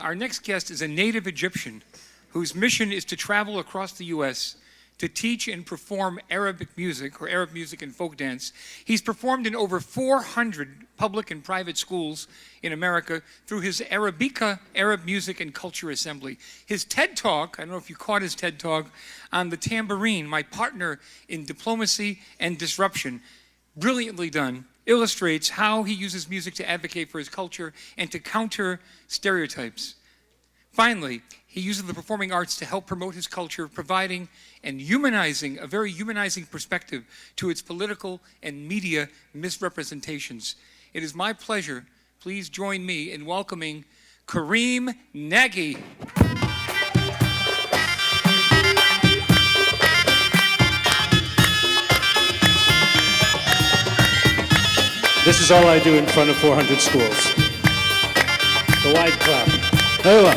Our next guest is a native Egyptian whose mission is to travel across the U.S. to teach and perform Arabic music, or Arab music and folk dance. He's performed in over 400 public and private schools in America through his Arabica, Arab Music and Culture Assembly. His TED Talk, I don't know if you caught his TED Talk, on the tambourine, my partner in diplomacy and disruption, brilliantly done, illustrates how he uses music to advocate for his culture and to counter stereotypes. Finally, he uses the performing arts to help promote his culture, providing and humanizing, a very humanizing perspective to its political and media misrepresentations. It is my pleasure, please join me in welcoming Karim Nagi. This is all I do in front of 400 schools. The wide clap. Hello.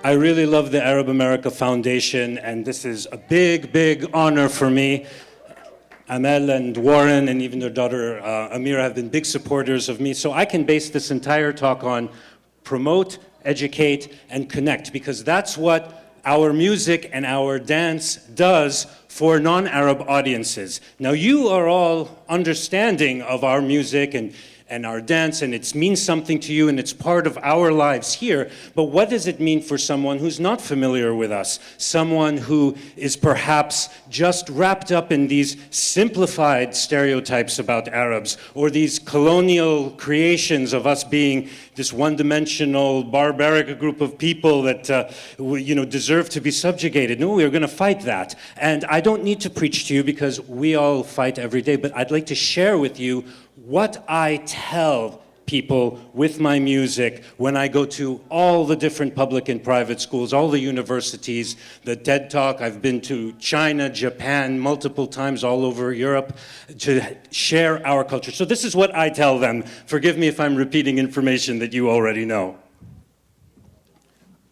I really love the Arab America Foundation, and this is a big, big honor for me. Amel and Warren and even their daughter Amira have been big supporters of me, so I can base this entire talk on promote, educate, and connect, because that's what our music and our dance does for non-Arab audiences. Now, you are all understanding of our music and our dance, and it means something to you, and it's part of our lives here. But what does it mean for someone who's not familiar with us? Someone who is perhaps just wrapped up in these simplified stereotypes about Arabs, or these colonial creations of us being this one-dimensional, barbaric group of people that deserve to be subjugated. No, we're going to fight that. And I don't need to preach to you because we all fight every day, but I'd like to share with you what I tell people with my music when I go to all the different public and private schools, all the universities, the TED Talk. I've been to China, Japan, multiple times all over Europe to share our culture. So this is what I tell them. Forgive me if I'm repeating information that you already know.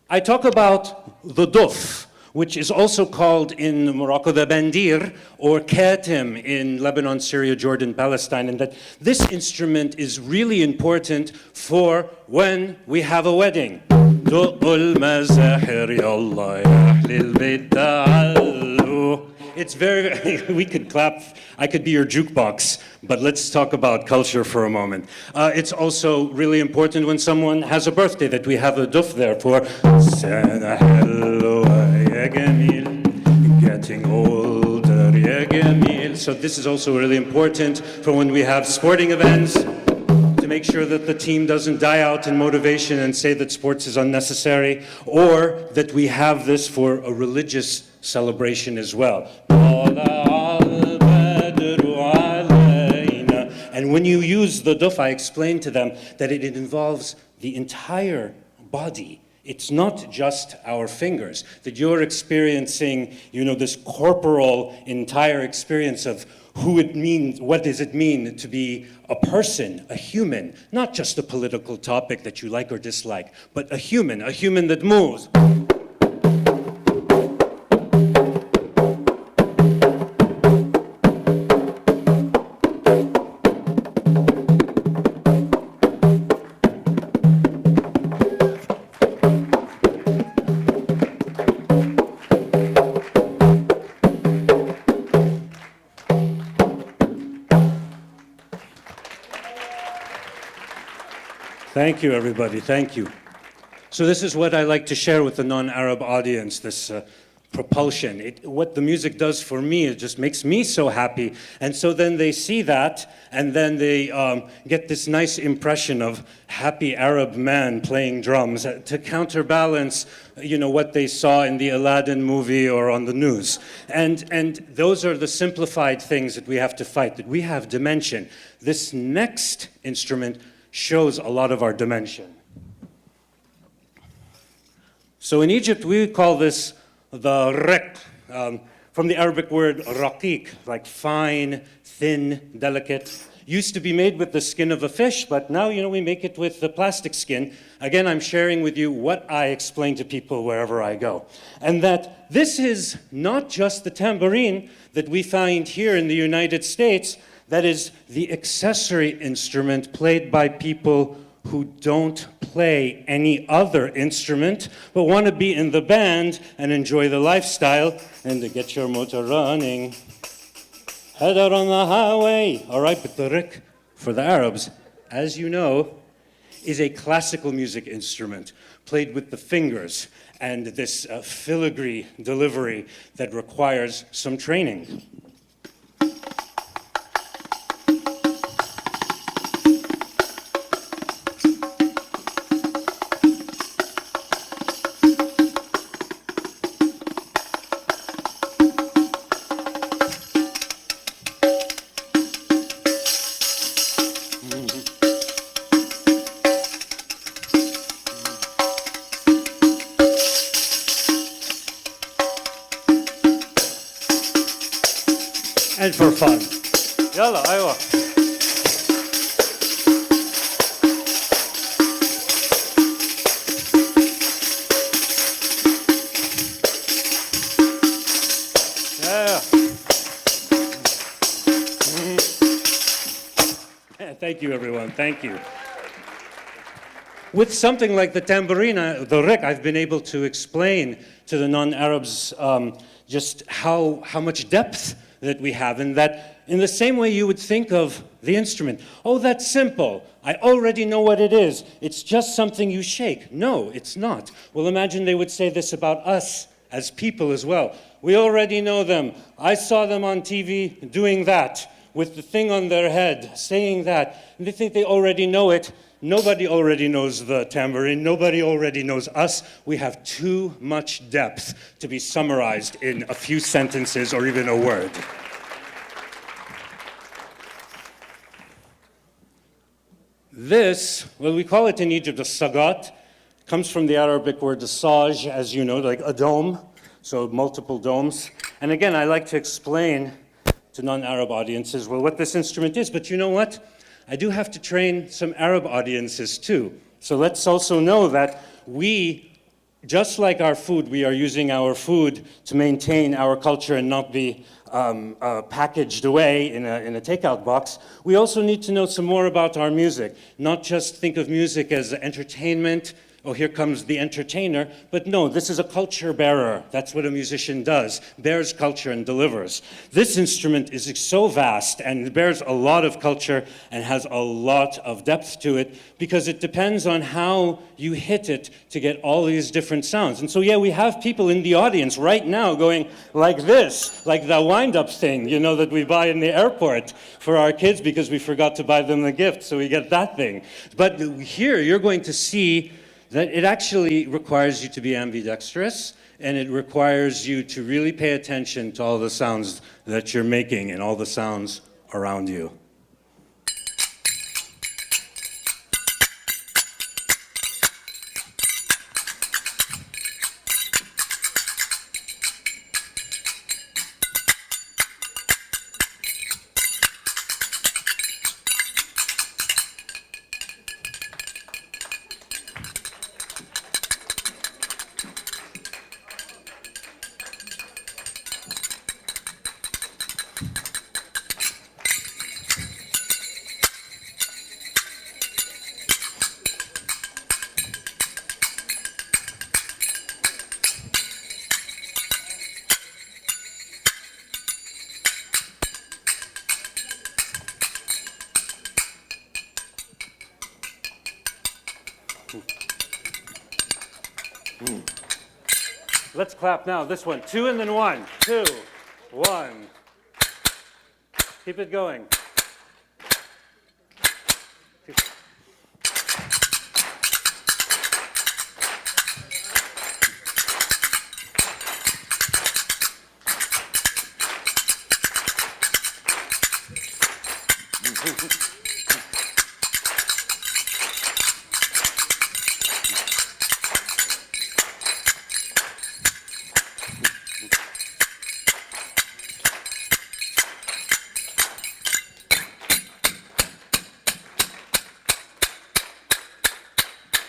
I talk about the duf, which is also called in Morocco the bandir, or katim in Lebanon, Syria, Jordan, Palestine, and that this instrument is really important for when we have a wedding. It's very, we could clap, I could be your jukebox, but let's talk about culture for a moment. It's also really important when someone has a birthday that we have a duf there for. Getting older, ya Gamil. So this is also really important for when we have sporting events, to make sure that the team doesn't die out in motivation and say that sports is unnecessary, or that we have this for a religious celebration as well. And when you use the duf, I explain to them that it involves the entire body. It's not just our fingers, that you're experiencing, this corporal entire experience of who it means, what does it mean to be a person, a human, not just a political topic that you like or dislike, but a human that moves. Thank you, everybody. Thank you. So this is what I like to share with the non-Arab audience, this propulsion. What the music does for me, it just makes me so happy. And so then they see that, and then they get this nice impression of happy Arab man playing drums to counterbalance, what they saw in the Aladdin movie or on the news. And those are the simplified things that we have to fight, that we have dimension. This next instrument shows a lot of our dimension. So in Egypt, we call this the riq, from the Arabic word raqiq, like fine, thin, delicate. used to be made with the skin of a fish, but now, we make it with the plastic skin. Again, I'm sharing with you what I explain to people wherever I go. And that this is not just the tambourine that we find here in the United States, that is the accessory instrument played by people who don't play any other instrument, but want to be in the band and enjoy the lifestyle and to get your motor running. Head out on the highway. All right, but the rik, for the Arabs, as you know, is a classical music instrument played with the fingers and this filigree delivery that requires some training. And for fun. Yalla, aywa. Yeah. Thank you, everyone. Thank you. With something like the tambourine, the rik, I've been able to explain to the non-Arabs just how much depth that we have, and that in the same way you would think of the instrument. Oh, that's simple. I already know what it is. It's just something you shake. No, it's not. Well, imagine they would say this about us as people as well. We already know them. I saw them on TV doing that, with the thing on their head, saying that. And they think they already know it. Nobody already knows the tambourine. Nobody already knows us. We have too much depth to be summarized in a few sentences or even a word. This, well, we call it in Egypt a sagat, comes from the Arabic word saj, as you know, like a dome, so multiple domes. And again, I like to explain to non-Arab audiences, well, what this instrument is. But you know what? I do have to train some Arab audiences too. So let's also know that we, just like our food, we are using our food to maintain our culture and not be packaged away in a takeout box. We also need to know some more about our music. Not just think of music as entertainment, oh, here comes the entertainer, but no, this is a culture bearer. That's what a musician does, bears culture and delivers. This instrument is so vast and bears a lot of culture and has a lot of depth to it because it depends on how you hit it to get all these different sounds. And so, yeah, we have people in the audience right now going like this, like the wind-up thing, that we buy in the airport for our kids because we forgot to buy them the gift, so we get that thing. But here, you're going to see that it actually requires you to be ambidextrous, and it requires you to really pay attention to all the sounds that you're making and all the sounds around you. Let's clap now. This one. 2 and then 1. 2, 1. Keep it going.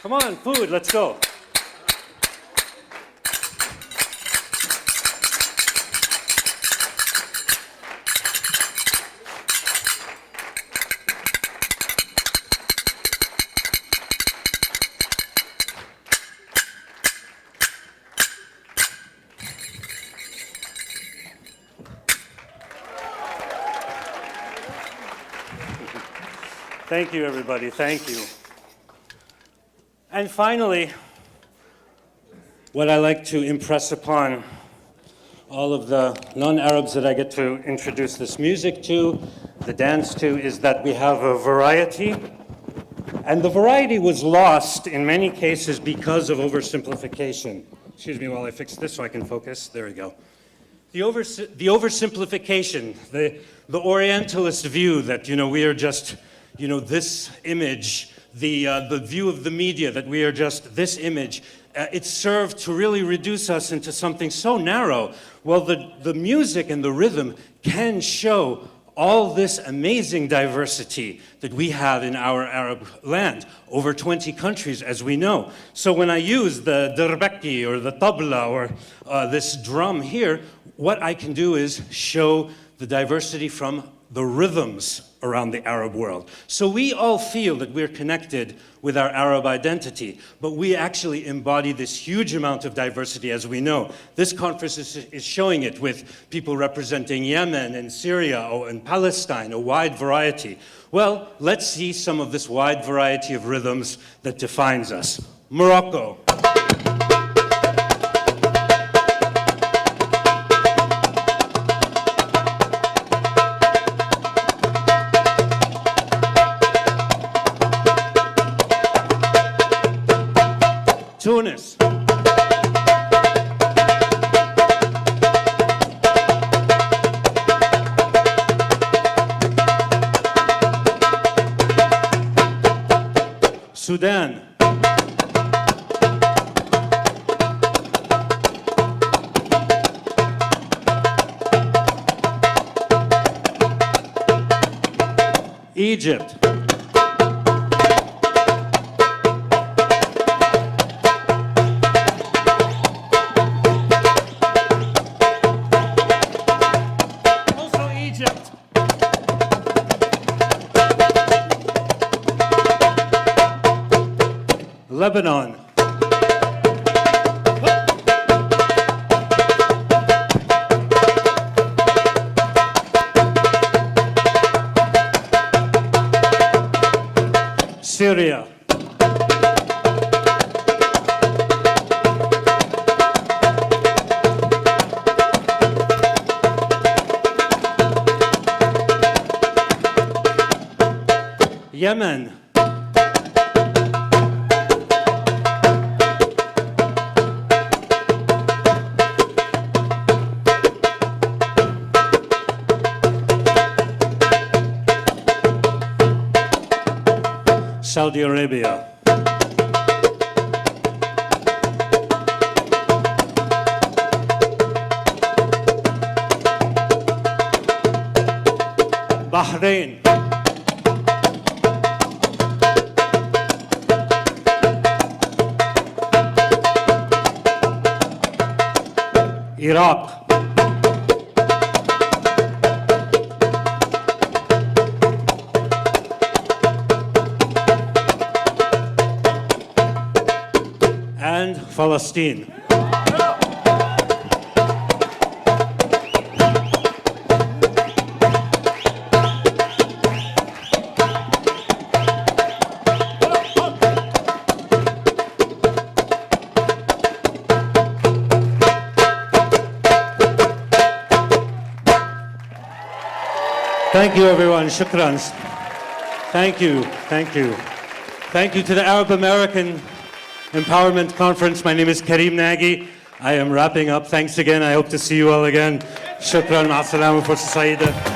Come on, food, let's go. Thank you, everybody. Thank you. And finally, what I like to impress upon all of the non-Arabs that I get to introduce this music to, the dance to, is that we have a variety. And the variety was lost in many cases because of oversimplification. Excuse me while I fix this so I can focus. There we go. The oversimplification, the Orientalist view that, we are just, this image, the view of the media that we are just this image, it served to really reduce us into something so narrow. Well, the music and the rhythm can show all this amazing diversity that we have in our Arab land, over 20 countries, as we know. So when I use the darbaki or the tabla or this drum here, what I can do is show the diversity from the rhythms around the Arab world. So we all feel that we're connected with our Arab identity, but we actually embody this huge amount of diversity, as we know. This conference is showing it with people representing Yemen and Syria and Palestine, a wide variety. Well, let's see some of this wide variety of rhythms that defines us. Morocco. Tunis. Sudan. Egypt. Lebanon. Syria. Yemen. Saudi Arabia. Bahrain. Iraq. And Palestine. Thank you, everyone. Shukran. Thank you. Thank you. Thank you to the Arab American Empowerment Conference. My name is Karim Nagi. I am wrapping up. Thanks again. I hope to see you all again. Shukran. Ma'as salama. Fursa saida.